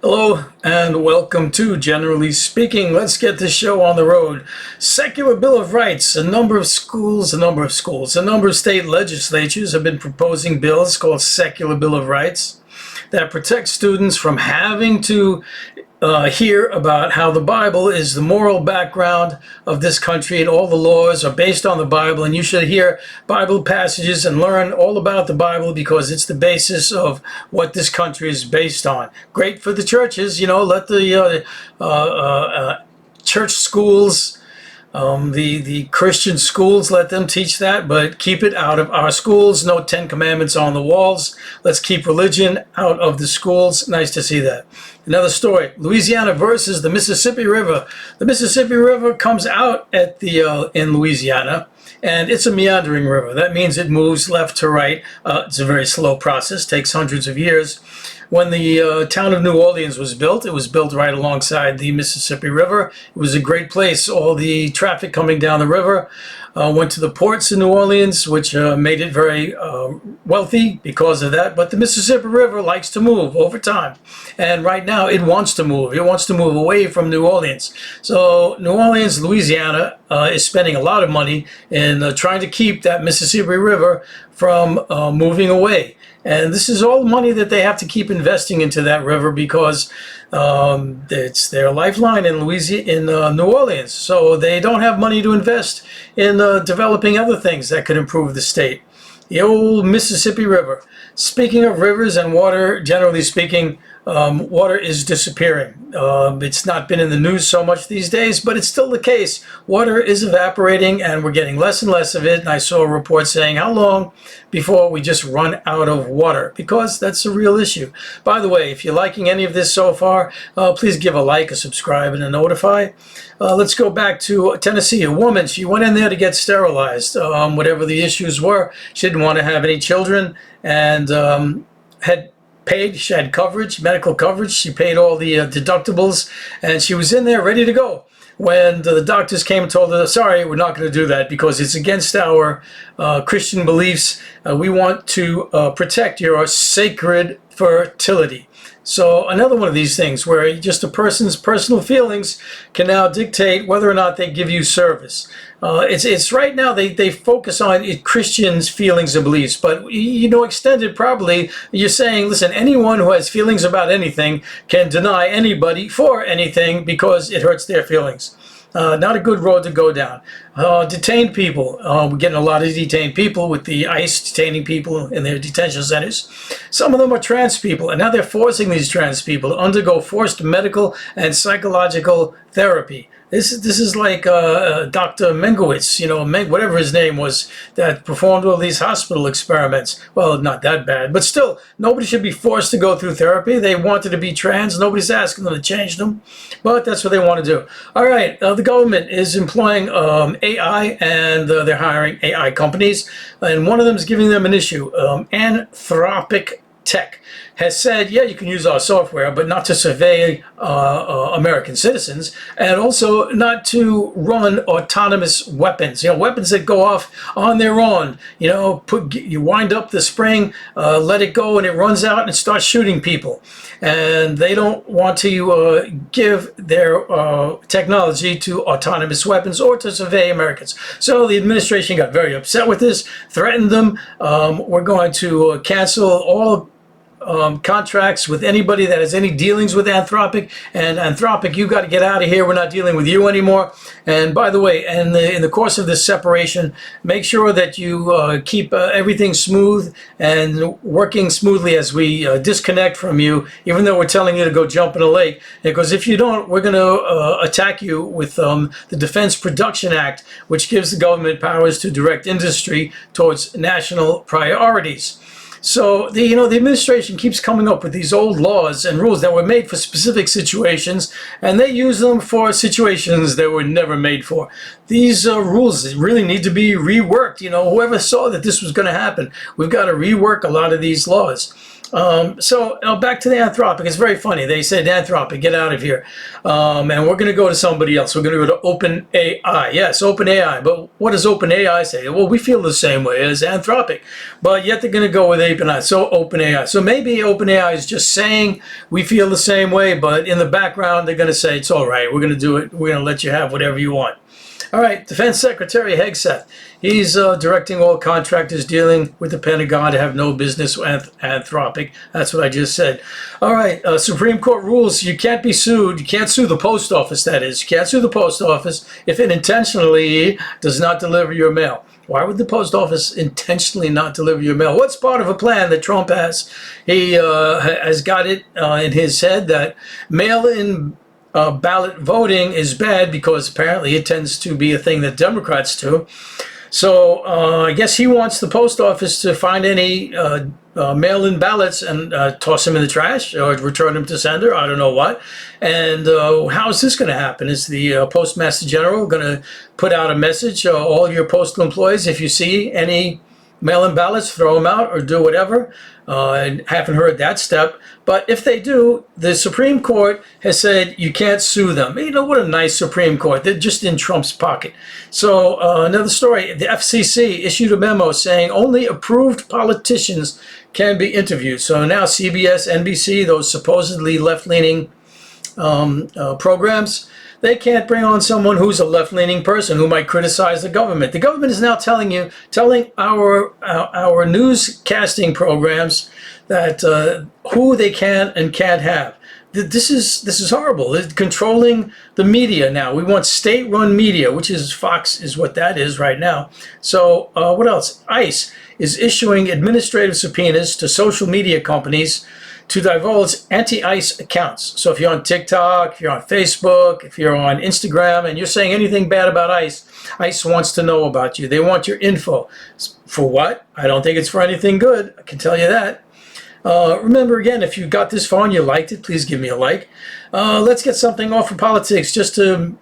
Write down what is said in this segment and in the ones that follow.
Hello and welcome to Generally Speaking. Let's get this show on the road. Secular Bill of Rights. A number of state legislatures have been proposing bills called Secular Bill of Rights that protect students from having to hear about how the Bible is the moral background of this country and all the laws are based on the Bible, and you should hear Bible passages and learn all about the Bible because it's the basis of what this country is based on. Great for the churches, let the church schools, the Christian schools, let them teach that, but keep it out of our schools. No 10 Commandments on the walls. Let's keep religion out of the schools. Nice to see that. Another story, Louisiana versus the Mississippi River. The Mississippi River comes out at in Louisiana, and it's a meandering river. That means it moves left to right. It's a very slow process, takes hundreds of years. When the town of New Orleans was built, it was built right alongside the Mississippi River. It was a great place. All the traffic coming down the river went to the ports in New Orleans, which made it very wealthy because of that. But the Mississippi River likes to move over time. And right now it wants to move. It wants to move away from New Orleans. So New Orleans, Louisiana is spending a lot of money in trying to keep that Mississippi River from moving away. And this is all money that they have to keep investing into that river because it's their lifeline in New Orleans. So they don't have money to invest in developing other things that could improve the state. The old Mississippi River. Speaking of rivers and water, generally speaking, water is disappearing. It's not been in the news so much these days, but it's still the case. Water is evaporating and we're getting less and less of it. And I saw a report saying how long before we just run out of water, because that's a real issue. By the way, if you're liking any of this so far, please give a like, a subscribe, and a notify. Let's go back to Tennessee. A woman, she went in there to get sterilized, whatever the issues were. She didn't want to have any children and had paid. She had coverage, medical coverage. She paid all the deductibles, and she was in there ready to go when the doctors came and told her, sorry, we're not going to do that because it's against our Christian beliefs. We want to protect your sacred fertility. So another one of these things where just a person's personal feelings can now dictate whether or not they give you service. It's right now they focus on Christians' feelings and beliefs, but extended probably you're saying, listen, anyone who has feelings about anything can deny anybody for anything because it hurts their feelings. Not a good road to go down. Detained people. We're getting a lot of detained people with the ICE detaining people in their detention centers. Some of them are trans people, and now they're forcing these trans people to undergo forced medical and psychological therapy. This is like Dr. Mengowitz, whatever his name was, that performed all these hospital experiments. Well, not that bad, but still, nobody should be forced to go through therapy. They wanted to be trans. Nobody's asking them to change them, but that's what they want to do. All right, the government is employing AI, and they're hiring AI companies, and one of them is giving them an issue. Anthropic Tech has said, yeah, you can use our software, but not to survey American citizens, and also not to run autonomous weapons. Weapons that go off on their own. You wind up the spring, let it go, and it runs out and it starts shooting people. And they don't want to give their technology to autonomous weapons or to survey Americans. So the administration got very upset with this, threatened them. We're going to cancel all contracts with anybody that has any dealings with Anthropic, and Anthropic, you got to get out of here. We're not dealing with you anymore. And by the way, in the course of this separation, make sure that you keep everything smooth and working smoothly as we disconnect from you, even though we're telling you to go jump in a lake, because if you don't, we're going to attack you with the Defense Production Act, which gives the government powers to direct industry towards national priorities. So the administration keeps coming up with these old laws and rules that were made for specific situations, and they use them for situations that were never made for. These rules really need to be reworked. Whoever saw that this was going to happen, we've got to rework a lot of these laws. So back to the Anthropic. It's very funny. They said, Anthropic, get out of here. And we're going to go to somebody else. We're going to go to OpenAI. Yes, OpenAI. But what does OpenAI say? Well, we feel the same way as Anthropic. But yet they're going to go with OpenAI. So OpenAI. So maybe OpenAI is just saying we feel the same way, but in the background, they're going to say, it's all right. We're going to do it. We're going to let you have whatever you want. All right, Defense Secretary Hegseth. He's directing all contractors dealing with the Pentagon to have no business with Anthropic. That's what I just said. All right, Supreme Court rules you can't be sued. You can't sue the post office, that is. You can't sue the post office if it intentionally does not deliver your mail. Why would the post office intentionally not deliver your mail? What's part of a plan that Trump has? He has got it in his head that mail-in ballot voting is bad because apparently it tends to be a thing that Democrats do. So I guess he wants the post office to find any mail-in ballots and toss them in the trash or return them to sender. I don't know what. And how is this going to happen? Is the Postmaster General going to put out a message, all your postal employees, if you see any mail-in ballots, throw them out or do whatever? And haven't heard that step. But if they do, the Supreme Court has said you can't sue them. You know, what a nice Supreme Court. They're just in Trump's pocket. So another story, the FCC issued a memo saying only approved politicians can be interviewed. So now CBS, NBC, those supposedly left-leaning programs, they can't bring on someone who's a left-leaning person who might criticize the government. The government is now telling our newscasting programs that who they can and can't have. This is horrible. It's controlling the media now. We want state-run media, which is Fox, is what that is right now. So what else? ICE is issuing administrative subpoenas to social media companies to divulge anti-ICE accounts. So if you're on TikTok, if you're on Facebook, if you're on Instagram, and you're saying anything bad about ICE, ICE wants to know about you. They want your info. For what? I don't think it's for anything good. I can tell you that. Remember, again, if you got this far and you liked it, please give me a like. Let's get something off of politics just to,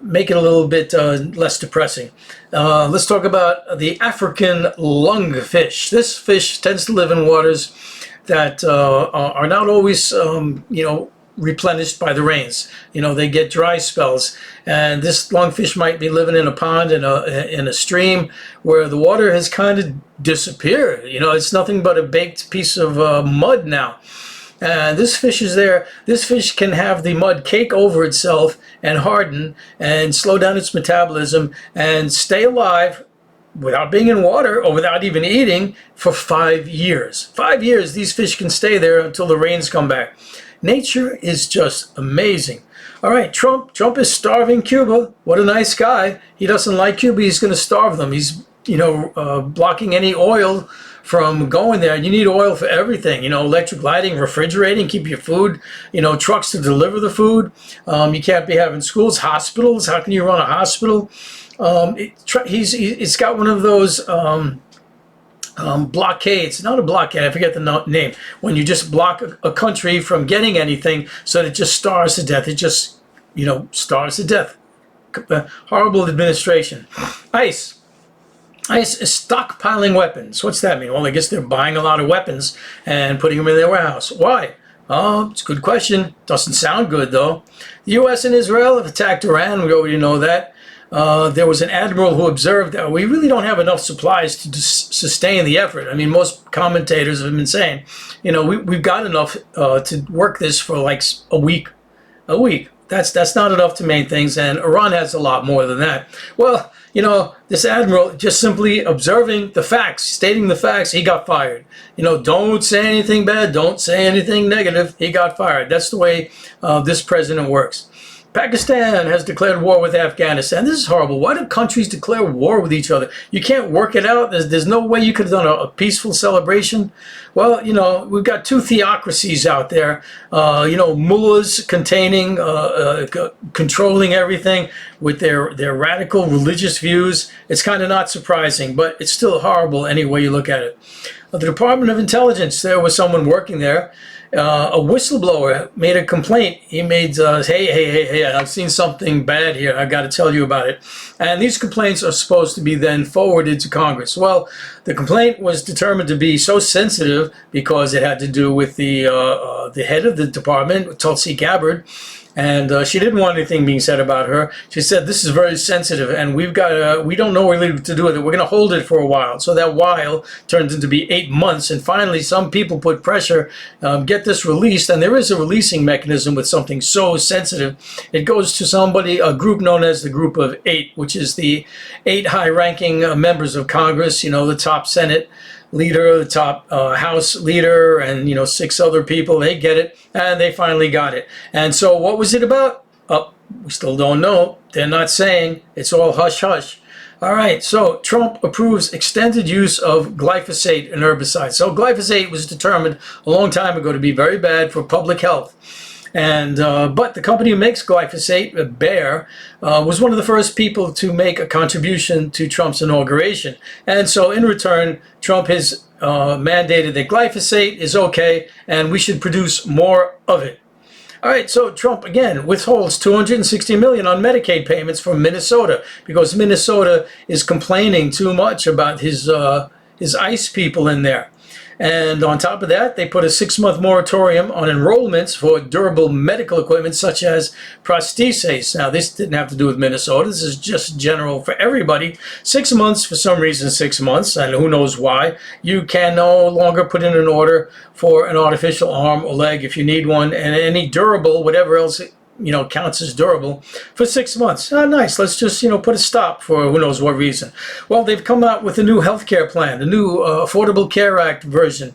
make it a little bit less depressing. Let's talk about the African lungfish. This fish tends to live in waters that are not always, replenished by the rains. They get dry spells, and this lungfish might be living in a pond in a stream where the water has kind of disappeared. It's nothing but a baked piece of mud now. And this fish is there. This fish can have the mud cake over itself and harden and slow down its metabolism and stay alive without being in water or without even eating for 5 years. 5 years, these fish can stay there until the rains come back. Nature is just amazing. All right, Trump is starving Cuba. What a nice guy. He doesn't like Cuba. He's going to starve them. He's, blocking any oil from going there. You need oil for everything, electric lighting, refrigerating, keep your food, trucks to deliver the food. You can't be having schools, hospitals. How can you run a hospital? It's got one of those blockades, not a blockade, I forget the name, when you just block a country from getting anything so that it just starves to death. It just, starves to death. Horrible administration. ICE is stockpiling weapons. What's that mean? Well, I guess they're buying a lot of weapons and putting them in their warehouse. Why? Oh, it's a good question. Doesn't sound good, though. The U.S. and Israel have attacked Iran. We already know that. There was an admiral who observed that we really don't have enough supplies to sustain the effort. I mean, most commentators have been saying, we've got enough to work this for like a week. A week. That's not enough to maintain things, and Iran has a lot more than that. Well, this admiral, just simply observing the facts, stating the facts, he got fired. Don't say anything bad, don't say anything negative, he got fired. That's the way this president works. Pakistan has declared war with Afghanistan. This is horrible. Why do countries declare war with each other? You can't work it out. There's no way you could have done a peaceful celebration. Well, we've got two theocracies out there. Mullahs controlling everything with their radical religious views. It's kind of not surprising, but it's still horrible any way you look at it. The Department of Intelligence, there was someone working there, A whistleblower made a complaint. He made, hey, I've seen something bad here. I've got to tell you about it. And these complaints are supposed to be then forwarded to Congress. Well, the complaint was determined to be so sensitive because it had to do with the head of the department, Tulsi Gabbard. And she didn't want anything being said about her. She said, this is very sensitive, and we don't know really what to do with it. We're going to hold it for a while. So that while turned into be 8 months. And finally, some people put pressure, get this released. And there is a releasing mechanism with something so sensitive. It goes to somebody, a group known as the Group of 8, which is the 8 high-ranking members of Congress, the top Senate leader, the top House leader, and 6 other people. They get it, and they finally got it. And so what was it about? We still don't know. They're not saying. It's all hush hush. All right, so Trump approves extended use of glyphosate, an herbicide. So glyphosate was determined a long time ago to be very bad for public health. And but the company who makes glyphosate, Bayer, was one of the first people to make a contribution to Trump's inauguration. And so in return, Trump has mandated that glyphosate is okay and we should produce more of it. All right, so Trump, again, withholds $260 million on Medicaid payments from Minnesota because Minnesota is complaining too much about his ICE people in there. And on top of that, they put a 6-month moratorium on enrollments for durable medical equipment such as prostheses. Now, this didn't have to do with Minnesota. This is just general for everybody. 6 months, for some reason, 6 months, and who knows why. You can no longer put in an order for an artificial arm or leg if you need one, and any durable, whatever else counts as durable, for 6 months. Oh, nice. Let's just, put a stop for who knows what reason. Well, they've come out with a new health care plan, a new Affordable Care Act version.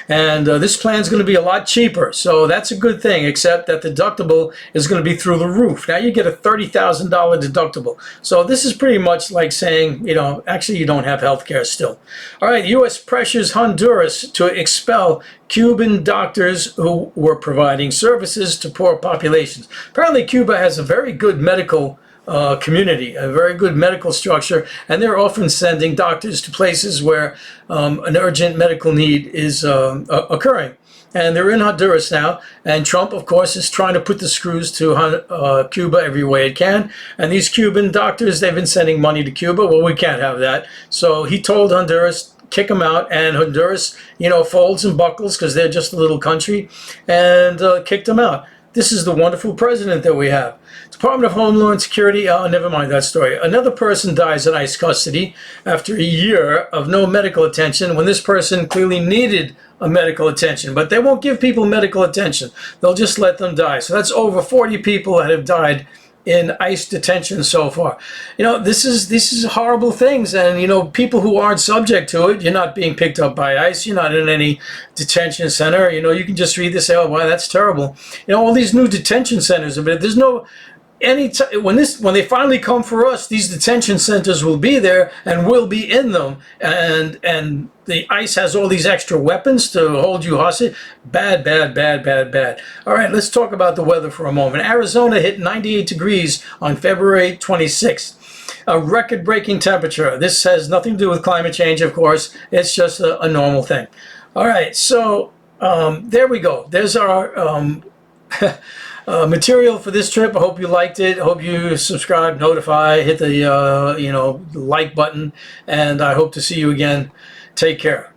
And this plan is going to be a lot cheaper. So that's a good thing, except that the deductible is going to be through the roof. Now you get a $30,000 deductible. So this is pretty much like saying, actually you don't have health care still. All right, the U.S. pressures Honduras to expel Cuban doctors who were providing services to poor populations. Apparently, Cuba has a very good medical community, a very good medical structure, and they're often sending doctors to places where an urgent medical need is occurring. And they're in Honduras now, and Trump, of course, is trying to put the screws to Cuba every way it can. And these Cuban doctors, they've been sending money to Cuba. Well, we can't have that. So he told Honduras, kick them out, and Honduras, folds and buckles because they're just a little country, and kicked them out. This is the wonderful president that we have. Department of Homeland Security, never mind that story. Another person dies in ICE custody after a year of no medical attention when this person clearly needed a medical attention. But they won't give people medical attention. They'll just let them die. So that's over 40 people that have died in ICE detention so far. This is horrible things, and people who aren't subject to it, you're not being picked up by ICE, you're not in any detention center, you can just read this, oh, wow, that's terrible. All these new detention centers, but there's no when they finally come for us, these detention centers will be there and will be in them, and the ICE has all these extra weapons to hold you hostage. Bad. All right, let's talk about the weather for a moment. Arizona hit 98 degrees on February 26th. A record-breaking temperature. This has nothing to do with climate change, of course. It's just a normal thing. All right, so there we go. There's our material for this trip. I hope you liked it. I hope you subscribe, notify, hit the like button, and I hope to see you again. Take care.